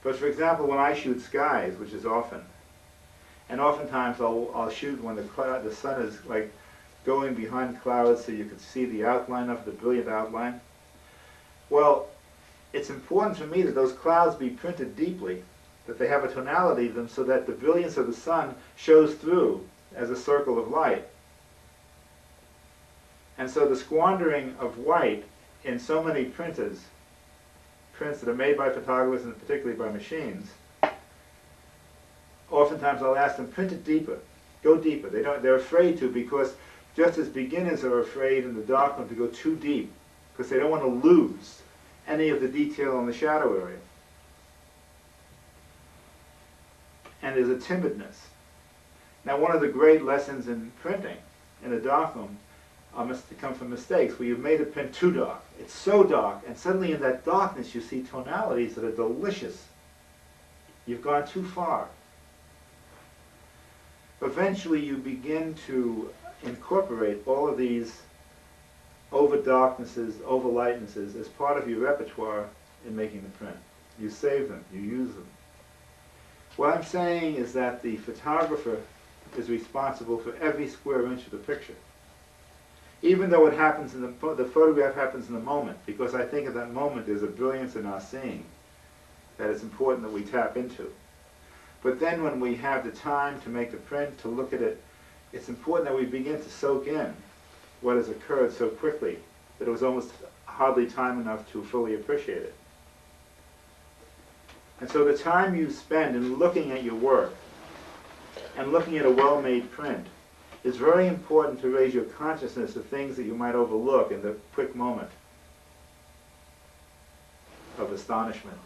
But for example, when I shoot skies, which is often, and oftentimes I'll shoot when the sun is like going behind clouds so you can see the outline of the brilliant outline. Well, it's important for me that those clouds be printed deeply, that they have a tonality to them so that the brilliance of the sun shows through as a circle of light. And so the squandering of white in so many prints that are made by photographers and particularly by machines, oftentimes I'll ask them, print it deeper, go deeper. They're afraid to, because just as beginners are afraid in the darkroom to go too deep, because they don't want to lose any of the detail in the shadow area. And there's a timidness. Now, one of the great lessons in printing in a darkroom come from mistakes where you've made a print too dark. It's so dark, and suddenly in that darkness you see tonalities that are delicious. You've gone too far. Eventually you begin to incorporate all of these over-darknesses, over-lightnesses as part of your repertoire in making the print. You save them, you use them. What I'm saying is that the photographer is responsible for every square inch of the picture. Even though it happens in the photograph happens in the moment, because I think at that moment there's a brilliance in our seeing that it's important that we tap into. But then when we have the time to make the print, to look at it, it's important that we begin to soak in what has occurred so quickly that it was almost hardly time enough to fully appreciate it. And so the time you spend in looking at your work and looking at a well-made print is very important to raise your consciousness of things that you might overlook in the quick moment of astonishment.